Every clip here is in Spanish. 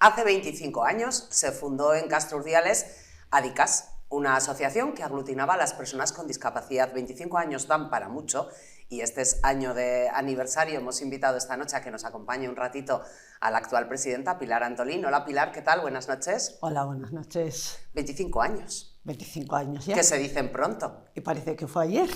Hace 25 años se fundó en Castro Urdiales Adicas, una asociación que aglutinaba a las personas con discapacidad. 25 años dan para mucho y este es año de aniversario. Hemos invitado esta noche a que nos acompañe un ratito a la actual presidenta, Pilar Antolín. Hola Pilar, ¿qué tal? Buenas noches. Hola, buenas noches. 25 años. 25 años ya. Que se dicen pronto. Y parece que fue ayer.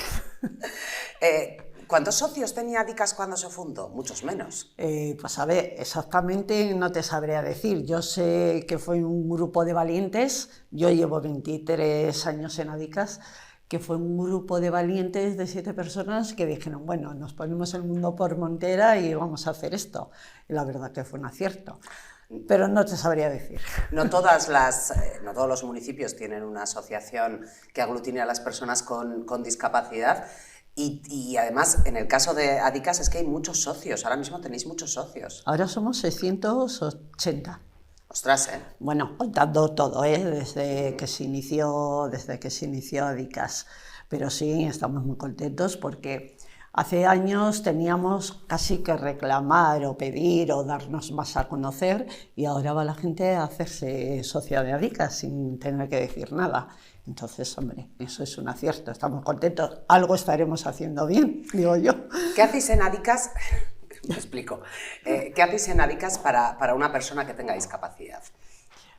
¿Cuántos socios tenía Adicas cuando se fundó? Muchos menos. Pues a ver, exactamente no te sabría decir. Yo sé que fue un grupo de valientes. Yo llevo 23 años en Adicas, que fue un grupo de valientes de 7 personas que dijeron, bueno, nos ponemos el mundo por montera y vamos a hacer esto. Y la verdad que fue un acierto. Pero no te sabría decir. No todos los municipios tienen una asociación que aglutine a las personas con discapacidad. Y además, en el caso de Adicas es que hay muchos socios. Ahora mismo tenéis muchos socios. Ahora somos 680. Ostras, ¿eh? Bueno, contando todo, desde que se inició Adicas. Pero sí, estamos muy contentos porque hace años teníamos casi que reclamar o pedir o darnos más a conocer y ahora va la gente a hacerse socia de Adicas sin tener que decir nada. Entonces, hombre, eso es un acierto, estamos contentos, algo estaremos haciendo bien, digo yo. ¿Qué hacéis en Adicas? Me explico. ¿Qué hacéis en Adicas para una persona que tenga discapacidad?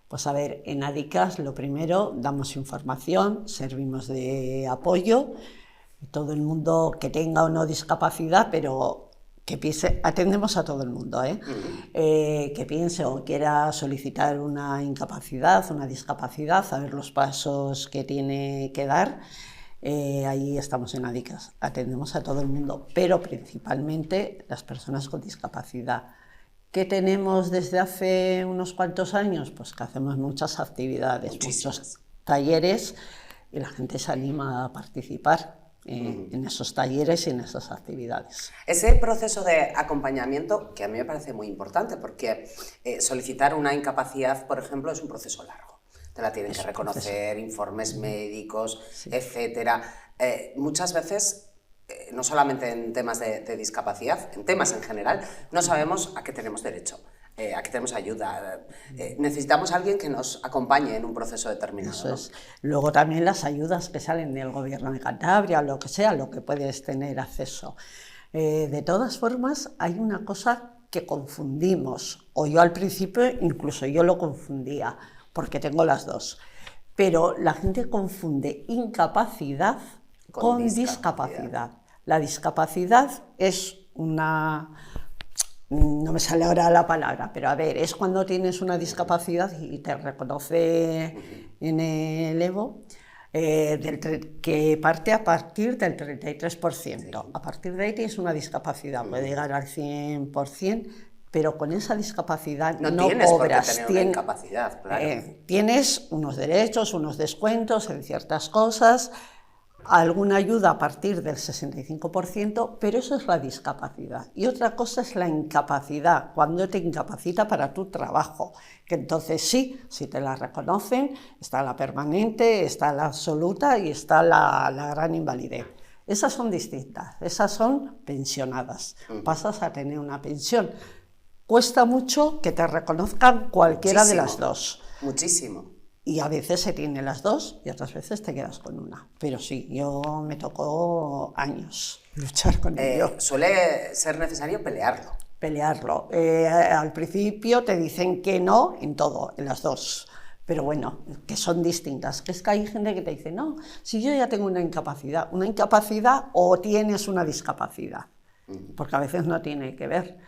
Pues a ver, en Adicas lo primero, damos información, servimos de apoyo, todo el mundo que tenga o no discapacidad, pero que piense, atendemos a todo el mundo, que piense o quiera solicitar una incapacidad, una discapacidad, saber los pasos que tiene que dar, ahí estamos en Adicas, atendemos a todo el mundo, pero principalmente las personas con discapacidad. ¿Qué tenemos desde hace unos cuantos años? Pues que hacemos muchas actividades, muchos talleres y la gente se anima a participar en esos talleres y en esas actividades. Ese proceso de acompañamiento, que a mí me parece muy importante, porque solicitar una incapacidad, por ejemplo, es un proceso largo. Te la tienen que reconocer, informes médicos, sí, etcétera. Muchas veces, no solamente en temas de discapacidad, en temas en general, no sabemos a qué tenemos derecho. A que tenemos ayuda. Necesitamos a alguien que nos acompañe en un proceso determinado. Eso es. Luego también las ayudas que salen del Gobierno de Cantabria, lo que sea, lo que puedes tener acceso. De todas formas, hay una cosa que confundimos, o yo al principio incluso yo lo confundía, porque tengo las dos, pero la gente confunde incapacidad con discapacidad. La discapacidad es una... No me sale ahora la palabra, pero a ver, es cuando tienes una discapacidad y te reconoce en el EVO que parte a partir del 33%. A partir de ahí tienes una discapacidad, puede llegar al 100%, pero con esa discapacidad no tienes cobras. Por qué tener una incapacidad, claro. Tienes unos derechos, unos descuentos en ciertas cosas, alguna ayuda a partir del 65%, pero eso es la discapacidad. Y otra cosa es la incapacidad, cuando te incapacita para tu trabajo, que entonces sí, si te la reconocen, está la permanente, está la absoluta y está la gran invalidez. Esas son distintas, esas son pensionadas, pasas a tener una pensión. Cuesta mucho que te reconozcan cualquiera de las dos. Muchísimo. Y a veces se tiene las dos y otras veces te quedas con una. Pero sí, yo me tocó años luchar con ello. Suele ser necesario pelearlo. Pelearlo. Al principio te dicen que no en todo, en las dos. Pero bueno, que son distintas. Que es que hay gente que te dice, no, si yo ya tengo una incapacidad o tienes una discapacidad. Porque a veces no tiene que ver.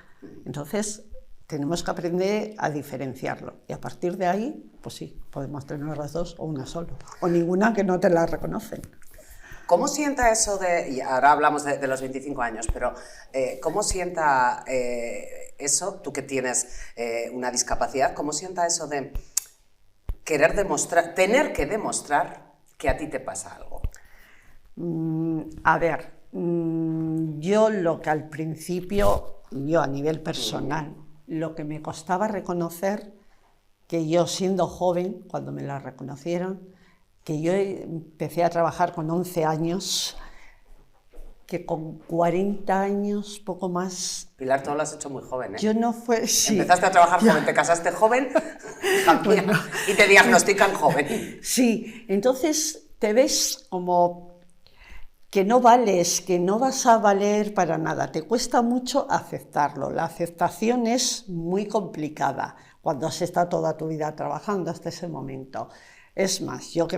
Entonces, tenemos que aprender a diferenciarlo y a partir de ahí, pues sí, podemos tener las dos o una solo, o ninguna que no te la reconocen. ¿Cómo sienta eso de, y ahora hablamos de los 25 años, pero cómo sienta eso, tú que tienes una discapacidad, cómo sienta eso de querer demostrar, tener que demostrar que a ti te pasa algo? A ver, yo lo que al principio, yo a nivel personal, lo que me costaba reconocer, que yo siendo joven, cuando me la reconocieron, que yo empecé a trabajar con 11 años, que con 40 años, poco más... Pilar, todo lo has hecho muy joven, ¿eh? Yo no fue... Sí. Empezaste a trabajar joven, te casaste joven Bueno. y te diagnostican joven. Sí, entonces te ves como que no vales, que no vas a valer para nada. Te cuesta mucho aceptarlo. La aceptación es muy complicada cuando has estado toda tu vida trabajando hasta ese momento. Es más, yo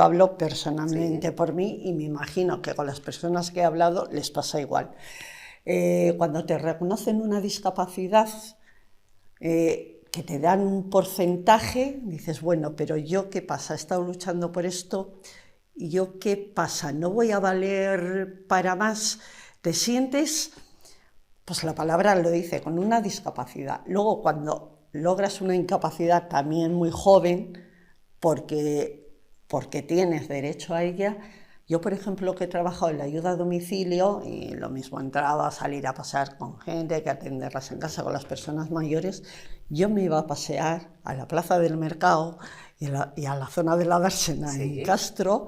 hablo personalmente por mí y me imagino que con las personas que he hablado les pasa igual. Cuando te reconocen una discapacidad, que te dan un porcentaje, dices, bueno, pero yo qué pasa, he estado luchando por esto, y yo qué pasa, no voy a valer para más. Te sientes, pues la palabra lo dice, con una discapacidad. Luego cuando logras una incapacidad también muy joven, porque tienes derecho a ella. Yo, por ejemplo, que he trabajado en la ayuda a domicilio, y lo mismo entraba a salir a pasear con gente, que atenderlas en casa con las personas mayores, yo me iba a pasear a la plaza del mercado y a la zona de la Dársena, en Castro,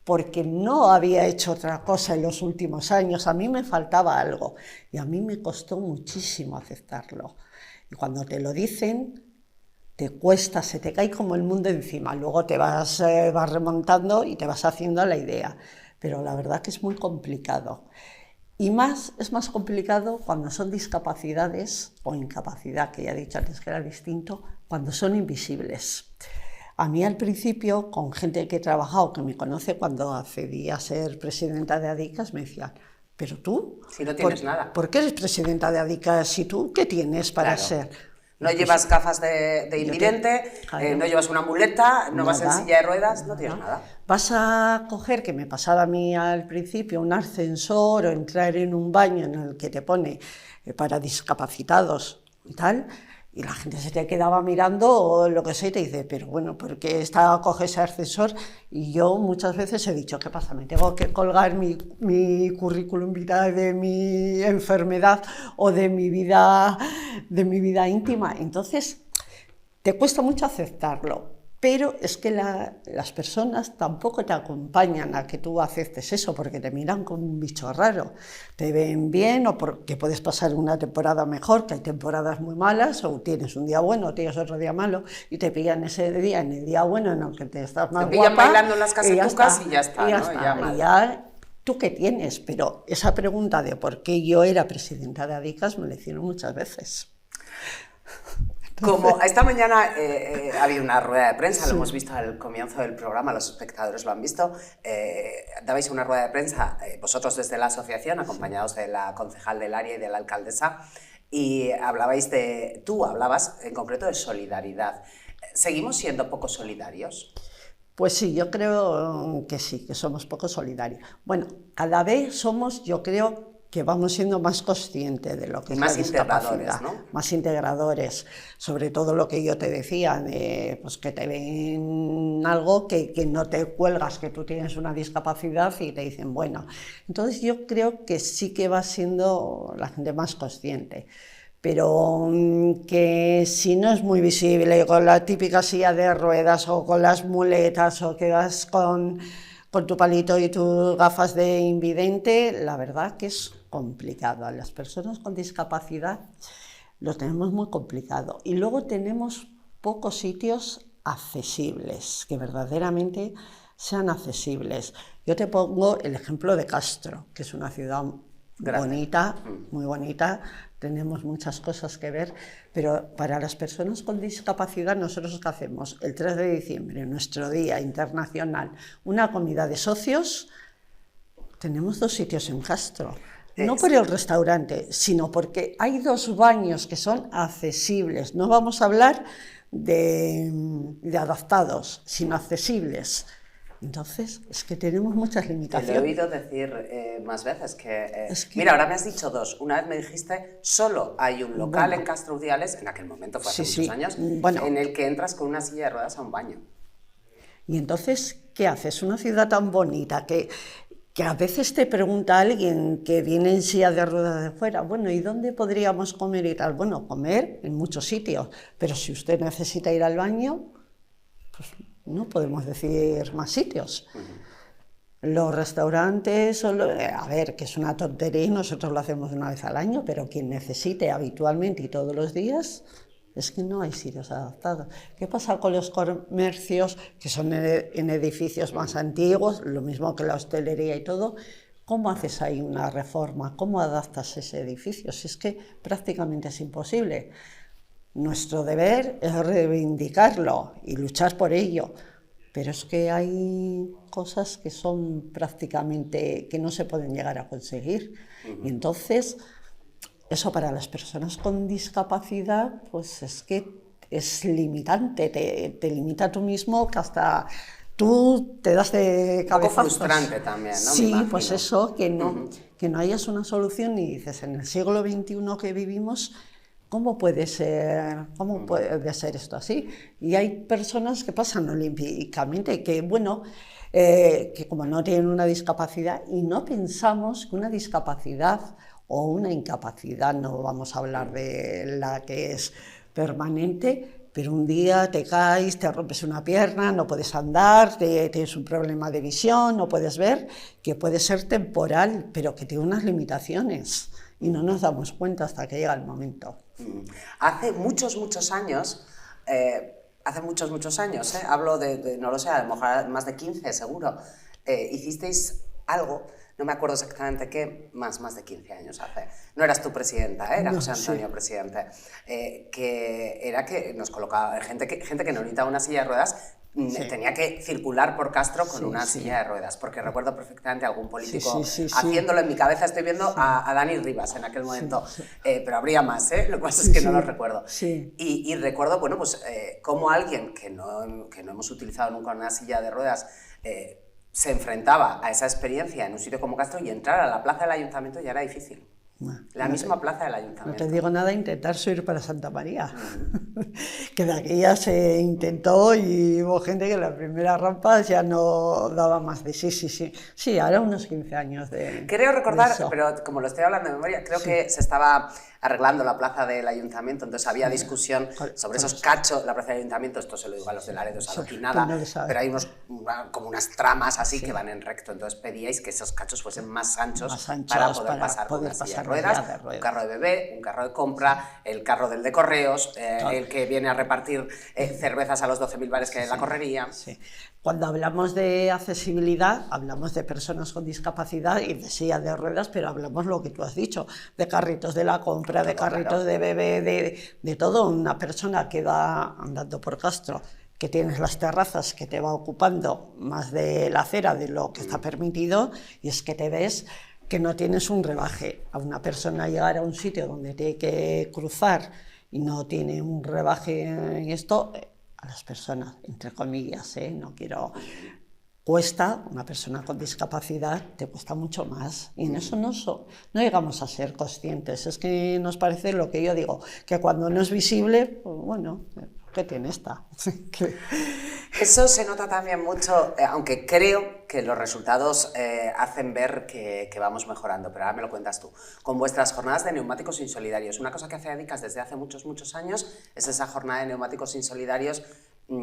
porque no había hecho otra cosa en los últimos años. A mí me faltaba algo y a mí me costó muchísimo aceptarlo. Y cuando te lo dicen, te cuesta, se te cae como el mundo encima. Luego te vas remontando y te vas haciendo la idea. Pero la verdad que es muy complicado. Y es más complicado cuando son discapacidades o incapacidad, que ya he dicho antes que era distinto, cuando son invisibles. A mí al principio, con gente que he trabajado, que me conoce, cuando accedí a ser presidenta de ADICAS, me decían, pero tú, si no tienes nada, ¿por qué eres presidenta de ADICAS y tú qué tienes para ser? No llevas gafas de invidente, no llevas una muleta, no vas en silla de ruedas, no tienes nada. Vas a coger, que me pasaba a mí al principio, un ascensor o entrar en un baño en el que te pone para discapacitados y tal, y la gente se te quedaba mirando o lo que sea y te dice, pero bueno, ¿por qué coges ese ascensor? Y yo muchas veces he dicho, ¿qué pasa? ¿Me tengo que colgar mi currículum vitae de mi enfermedad o de mi vida íntima? Entonces, te cuesta mucho aceptarlo. Pero es que las personas tampoco te acompañan a que tú aceptes eso, porque te miran como un bicho raro. Te ven bien o porque puedes pasar una temporada mejor, que hay temporadas muy malas, o tienes un día bueno o tienes otro día malo, y te pillan ese día, en el día bueno, en el que te estás más guapa. Te pillan bailando en las casetucas y ya está, ¿no? Y ya, ¿tú qué tienes? Pero esa pregunta de por qué yo era presidenta de ADICAS me la hicieron muchas veces. Como esta mañana ha habido una rueda de prensa, lo hemos visto al comienzo del programa, los espectadores lo han visto, dabais una rueda de prensa, vosotros desde la asociación, acompañados de la concejal del área y de la alcaldesa, y tú hablabas en concreto de solidaridad. ¿Seguimos siendo poco solidarios? Pues sí, yo creo que sí, que somos poco solidarios. Bueno, cada vez somos, yo creo, que vamos siendo más conscientes de lo que es la discapacidad, ¿no? Más integradores, sobre todo lo que yo te decía, pues que te ven algo que no te cuelgas, que tú tienes una discapacidad y te dicen, bueno, entonces yo creo que sí que va siendo la gente más consciente, pero que si no es muy visible, con la típica silla de ruedas o con las muletas o que vas con tu palito y tus gafas de invidente, la verdad que es complicado. A las personas con discapacidad lo tenemos muy complicado. Y luego tenemos pocos sitios accesibles, que verdaderamente sean accesibles. Yo te pongo el ejemplo de Castro, que es una ciudad bonita, muy bonita, tenemos muchas cosas que ver, pero para las personas con discapacidad, nosotros ¿qué hacemos? El 3 de diciembre, nuestro Día Internacional, una comida de socios, tenemos 2 sitios en Castro. No por el restaurante, sino porque hay 2 baños que son accesibles. No vamos a hablar de adaptados, sino accesibles. Entonces, es que tenemos muchas limitaciones. Te lo he oído decir más veces que... Mira, ahora me has dicho 2. Una vez me dijiste, solo hay un local en Castro Urdiales, en aquel momento, fue hace muchos años, en el que entras con una silla de ruedas a un baño. Y entonces, ¿qué haces? Una ciudad tan bonita que a veces te pregunta alguien que viene en silla de ruedas de fuera, bueno, ¿y dónde podríamos comer y tal? Bueno, comer en muchos sitios, pero si usted necesita ir al baño, pues no podemos decir más sitios. Los restaurantes, a ver, que es una tontería y nosotros lo hacemos una vez al año, pero quien necesite habitualmente y todos los días, es que no hay sitios adaptados. ¿Qué pasa con los comercios que son en edificios más antiguos, lo mismo que la hostelería y todo? ¿Cómo haces ahí una reforma? ¿Cómo adaptas ese edificio? Si es que prácticamente es imposible. Nuestro deber es reivindicarlo y luchar por ello. Pero es que hay cosas que son prácticamente, que no se pueden llegar a conseguir. Y entonces, eso para las personas con discapacidad, pues es que es limitante, te limita tú mismo, que hasta tú te das de cabezazos. Un poco frustrante también, ¿no? Sí, pues eso, que no hayas una solución y dices, en el siglo XXI que vivimos, ¿cómo puede ser esto así? Y hay personas que pasan olímpicamente, que bueno, que como no tienen una discapacidad, y no pensamos que una discapacidad o una incapacidad, no vamos a hablar de la que es permanente, pero un día te caes, te rompes una pierna, no puedes andar, tienes un problema de visión, no puedes ver, que puede ser temporal, pero que tiene unas limitaciones. Y no nos damos cuenta hasta que llega el momento. Hace muchos años, hablo de, no lo sé, a lo mejor más de 15 seguro, hicisteis algo, no me acuerdo exactamente qué, más de 15 años hace. No eras tú presidenta, era José Antonio presidente, que era que nos colocaba gente que no necesitaba una silla de ruedas. Tenía que circular por Castro con una silla de ruedas, porque recuerdo perfectamente a algún político haciéndolo. En mi cabeza estoy viendo a Dani Rivas en aquel momento, pero habría más, lo que pasa es que no lo recuerdo. Y recuerdo, bueno, pues cómo alguien que no hemos utilizado nunca una silla de ruedas se enfrentaba a esa experiencia en un sitio como Castro, y entrar a la plaza del ayuntamiento ya era difícil. La misma plaza del ayuntamiento. No te digo nada, intentar subir para Santa María, que de aquí ya se intentó y hubo gente que en las primeras rampas ya no daba más de sí, ahora unos 15 años de creo recordar, de eso. Pero como lo estoy hablando de memoria, creo que se estaba arreglando la plaza del ayuntamiento, entonces había discusión sobre esos cachos, la plaza del ayuntamiento, esto se lo digo a los de Laredo, a los nada, pero hay como unas tramas así que van en recto, entonces pedíais que esos cachos fuesen más anchos para poder pasar con una silla de ruedas, un carro de bebé, un carro de compra, el carro del de correos, el que viene a repartir cervezas a los 12.000 bares que hay en la correría. Cuando hablamos de accesibilidad, hablamos de personas con discapacidad y de silla de ruedas, pero hablamos lo que tú has dicho, de carritos de la compra, de carritos de bebé, de todo. Una persona que va andando por Castro, que tienes las terrazas que te va ocupando más de la acera de lo que está permitido, y es que te ves que no tienes un rebaje. A una persona llegar a un sitio donde tiene que cruzar y no tiene un rebaje en esto, a las personas, entre comillas, no quiero... Cuesta, una persona con discapacidad te cuesta mucho más, y en eso no llegamos a ser conscientes. Es que nos parece lo que yo digo, que cuando no es visible, pues bueno, ¿qué tiene esta? Eso se nota también mucho, aunque creo que los resultados hacen ver que vamos mejorando, pero ahora me lo cuentas tú. Con vuestras jornadas de neumáticos insolidarios, una cosa que hace ADICAS desde hace muchos años es esa jornada de neumáticos insolidarios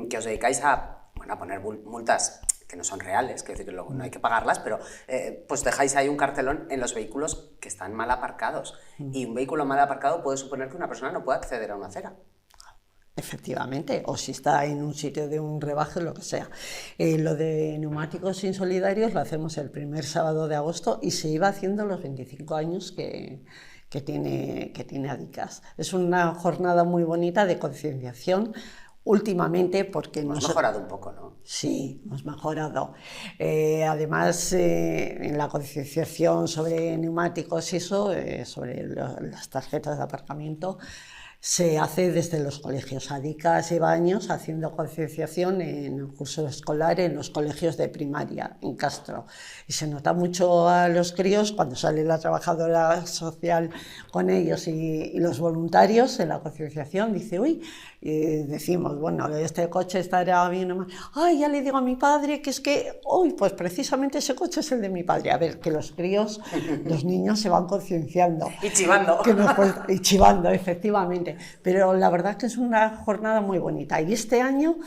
que os dedicáis a poner multas que no son reales, que decir, no hay que pagarlas, pero pues dejáis ahí un cartelón en los vehículos que están mal aparcados. Y un vehículo mal aparcado puede suponer que una persona no pueda acceder a una acera. Efectivamente, o si está en un sitio de un rebaje, lo que sea. Lo de neumáticos insolidarios lo hacemos el primer sábado de agosto y se iba haciendo los 25 años que tiene ADICAS. Es una jornada muy bonita de concienciación. Últimamente, porque hemos mejorado un poco, ¿no? Sí, hemos mejorado. Además, en la concienciación sobre neumáticos y eso, sobre las tarjetas de aparcamiento, se hace desde los colegios. ADICAS lleva años haciendo concienciación en el curso escolar en los colegios de primaria en Castro. Y se nota mucho a los críos cuando sale la trabajadora social con ellos y los voluntarios en la concienciación. Dice, uy, y decimos, bueno, este coche estará bien o mal. Ay, ya le digo a mi padre que es que, uy, pues precisamente ese coche es el de mi padre. A ver, que los críos, los niños se van concienciando. Y chivando. Y chivando, efectivamente. Pero la verdad es que es una jornada muy bonita. Y este año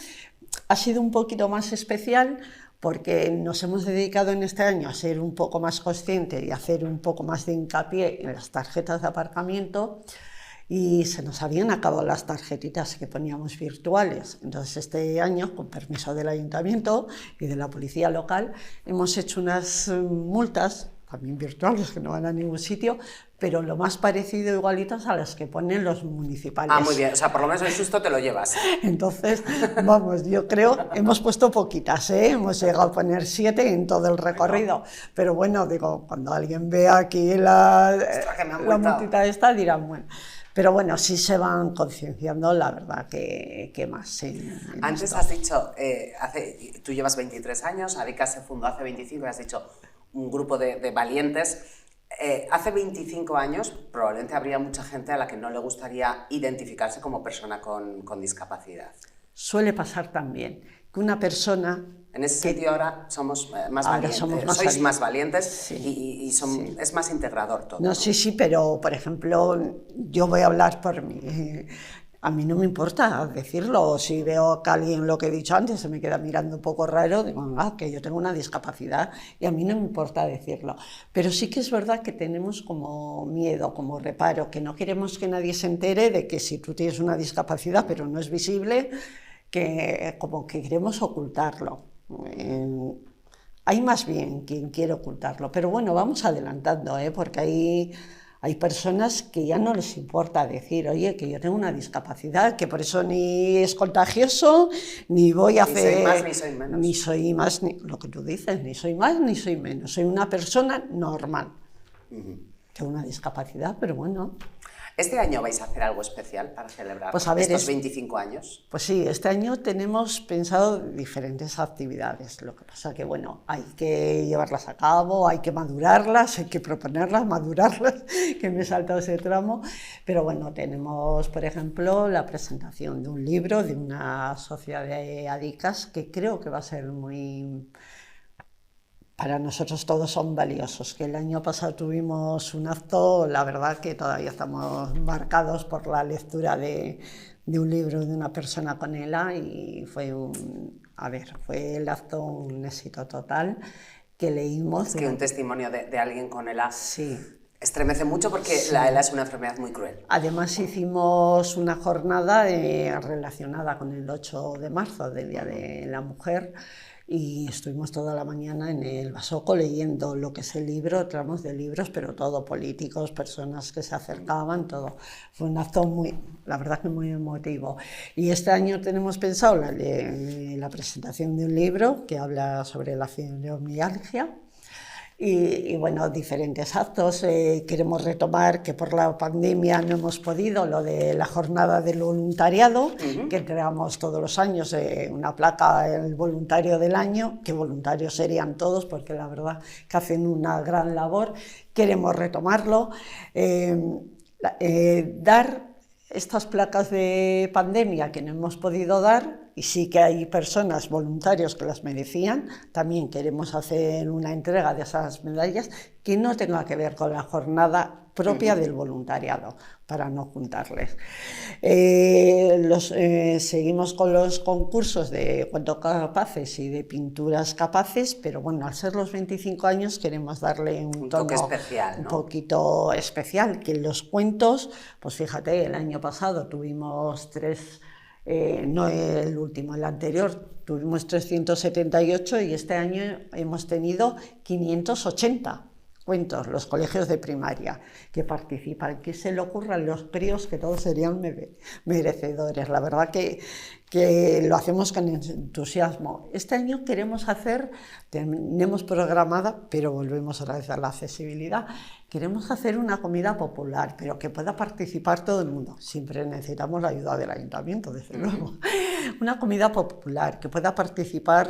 ha sido un poquito más especial porque nos hemos dedicado en este año a ser un poco más conscientes y a hacer un poco más de hincapié en las tarjetas de aparcamiento, y se nos habían acabado las tarjetitas que poníamos virtuales. Entonces este año, con permiso del ayuntamiento y de la policía local, hemos hecho unas multas, también virtuales, que no van a ningún sitio, pero lo más parecido, igualitas a las que ponen los municipales. Ah, muy bien, o sea, por lo menos el susto te lo llevas. Entonces, vamos, yo creo, hemos puesto poquitas, ¿eh? Hemos llegado a poner 7 en todo el recorrido, pero bueno, digo, cuando alguien vea aquí la multita esta, dirán, bueno. Pero bueno, sí se van concienciando, la verdad, que más. Antes esto. Has dicho, tú llevas 23 años, Adica se fundó hace 25 y has dicho un grupo de valientes. Hace 25 años probablemente habría mucha gente a la que no le gustaría identificarse como persona con discapacidad. Suele pasar también que una persona... En ese sentido ahora somos más valientes, sois más valientes, sí, y sí. Es más integrador todo. No, sí, pero por ejemplo, yo voy a hablar por mí. A mí no me importa decirlo. Si veo que alguien, lo que he dicho antes, se me queda mirando un poco raro, digo, que yo tengo una discapacidad, y a mí no me importa decirlo. Pero sí que es verdad que tenemos como miedo, como reparo, que no queremos que nadie se entere de que si tú tienes una discapacidad pero no es visible, que como que queremos ocultarlo. Hay más bien quien quiere ocultarlo, pero bueno, vamos adelantando, porque hay personas que ya no les importa decir, oye, que yo tengo una discapacidad, que por eso ni es contagioso, ni voy a hacer... Ni soy más, ni soy menos. Ni soy más, ni lo que tú dices, ni soy más, ni soy menos. Soy una persona normal. Tengo una discapacidad, pero bueno... ¿Este año vais a hacer algo especial para celebrar estos 25 años? Pues sí, este año tenemos pensado diferentes actividades. Lo que pasa que, bueno, hay que llevarlas a cabo, hay que madurarlas, hay que proponerlas, madurarlas, que me he saltado ese tramo. Pero bueno, tenemos, por ejemplo, la presentación de un libro de una sociedad de adicas que creo que va a ser muy... Para nosotros todos son valiosos, que el año pasado tuvimos un acto, la verdad que todavía estamos marcados por la lectura de un libro de una persona con ELA, y fue el acto un éxito total, que leímos... Es que un testimonio de alguien con ELA sí. Estremece mucho porque sí. La ELA es una enfermedad muy cruel. Además hicimos una jornada relacionada con el 8 de marzo, del Día de la Mujer, y estuvimos toda la mañana en el Basoco leyendo lo que es el libro, tramos de libros, pero todo, políticos, personas que se acercaban, todo. Fue un acto la verdad que muy emotivo. Y este año tenemos pensado la presentación de un libro que habla sobre la fibromialgia. Y bueno, diferentes actos. Queremos retomar, que por la pandemia no hemos podido, lo de la jornada del voluntariado, que entregamos todos los años una placa, el voluntario del año, que voluntarios serían todos, porque la verdad que hacen una gran labor. Queremos retomarlo, dar estas placas de pandemia que no hemos podido dar, y sí que hay personas, voluntarios, que las merecían. También queremos hacer una entrega de esas medallas que no tenga que ver con la jornada propia del voluntariado, para no juntarles. Seguimos con los concursos de cuentos capaces y de pinturas capaces, pero bueno, al ser los 25 años queremos darle un toque especial, ¿no? Un poquito especial, que los cuentos, pues fíjate, el año pasado tuvimos 3... no el último, el anterior, tuvimos 378 y este año hemos tenido 580 cuentos, los colegios de primaria que participan. Que se le ocurran los críos, que todos serían merecedores. La verdad que lo hacemos con entusiasmo. Este año tenemos programada, pero volvemos otra vez a la accesibilidad, queremos hacer una comida popular, pero que pueda participar todo el mundo. Siempre necesitamos la ayuda del ayuntamiento, desde luego. Una comida popular, que pueda participar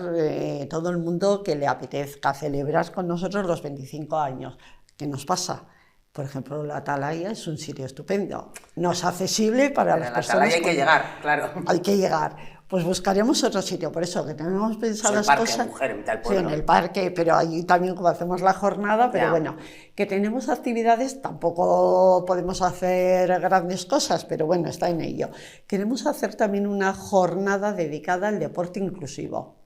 todo el mundo que le apetezca celebrar con nosotros los 25 años. ¿Qué nos pasa? Por ejemplo, la Atalaya es un sitio estupendo, no es accesible para las personas. Hay que llegar, claro. Hay que llegar. Pues buscaremos otro sitio, por eso que tenemos pensado las cosas. En el parque, mujer, en mitad del pueblo. Sí, en el parque, pero allí también como hacemos la jornada, pero bueno, que tenemos actividades, tampoco podemos hacer grandes cosas, pero bueno, está en ello. Queremos hacer también una jornada dedicada al deporte inclusivo.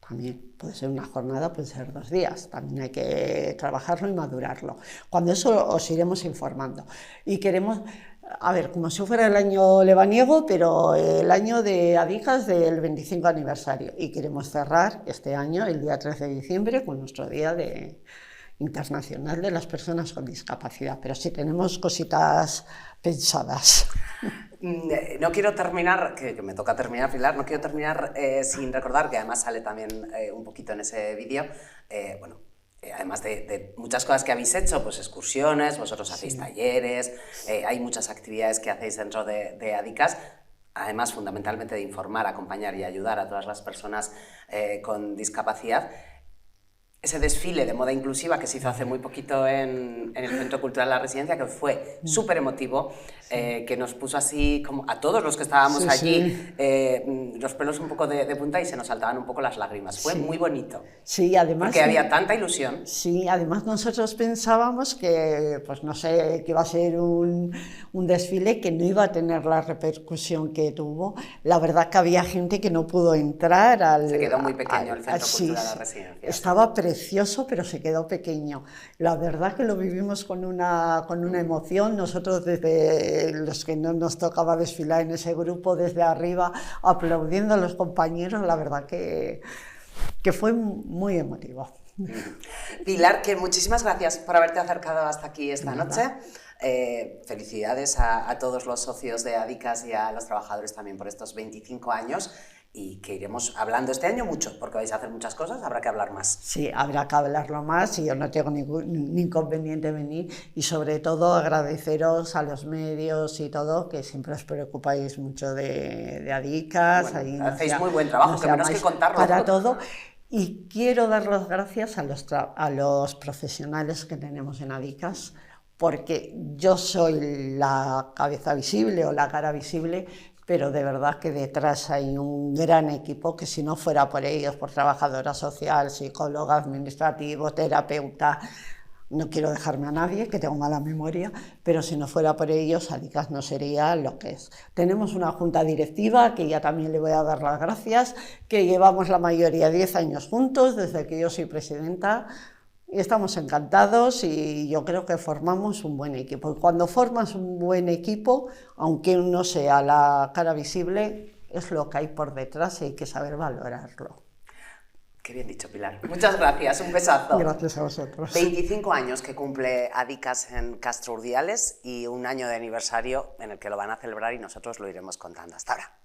También puede ser una jornada, puede ser 2 días, también hay que trabajarlo y madurarlo. Cuando eso os iremos informando. Y queremos, a ver, como si fuera el año lebaniego, pero el año de Adicas del 25 aniversario. Y queremos cerrar este año, el día 13 de diciembre, con nuestro Día Internacional de las Personas con Discapacidad. Pero sí tenemos cositas pensadas. No quiero terminar, que me toca terminar, Pilar, no quiero terminar sin recordar, que además sale también un poquito en ese vídeo, bueno, además de muchas cosas que habéis hecho, pues excursiones, vosotros hacéis talleres, hay muchas actividades que hacéis dentro de Adicas, además fundamentalmente de informar, acompañar y ayudar a todas las personas con discapacidad. Ese desfile de moda inclusiva que se hizo hace muy poquito en el Centro Cultural La Residencia, que fue súper emotivo, que nos puso así, como a todos los que estábamos allí, los pelos un poco de punta y se nos saltaban un poco las lágrimas. Fue muy bonito. Sí, además... Porque había tanta ilusión. Sí, además nosotros pensábamos que, pues no sé, que iba a ser un desfile que no iba a tener la repercusión que tuvo. La verdad que había gente que no pudo entrar al... Se quedó muy pequeño el Centro Cultural La Residencia. Estaba precioso, pero se quedó pequeño. La verdad que lo vivimos con una emoción. Nosotros, desde los que no nos tocaba desfilar en ese grupo, desde arriba, aplaudiendo a los compañeros, la verdad que fue muy emotivo. Pilar, que muchísimas gracias por haberte acercado hasta aquí esta noche. Felicidades a todos los socios de Adicas y a los trabajadores también por estos 25 años. Y que iremos hablando este año mucho, porque vais a hacer muchas cosas, habrá que hablar más. Sí, habrá que hablarlo más y yo no tengo ningún inconveniente en venir y sobre todo agradeceros a los medios y todo, que siempre os preocupáis mucho de Adicas. Bueno, ahí hacéis muy buen trabajo, que menos que contarlo. Para todo. Y quiero dar las gracias a los profesionales que tenemos en Adicas, porque yo soy la cabeza visible o la cara visible, pero de verdad que detrás hay un gran equipo que si no fuera por ellos, por trabajadora social, psicóloga, administrativo, terapeuta, no quiero dejarme a nadie, que tengo mala memoria, pero si no fuera por ellos, Adicas no sería lo que es. Tenemos una junta directiva, que ya también le voy a dar las gracias, que llevamos la mayoría 10 años juntos, desde que yo soy presidenta, y estamos encantados y yo creo que formamos un buen equipo. Y cuando formas un buen equipo, aunque no sea la cara visible, es lo que hay por detrás y hay que saber valorarlo. Qué bien dicho, Pilar. Muchas gracias, un besazo. Gracias a vosotros. 25 años que cumple Adicas en Castro Urdiales y un año de aniversario en el que lo van a celebrar y nosotros lo iremos contando. Hasta ahora.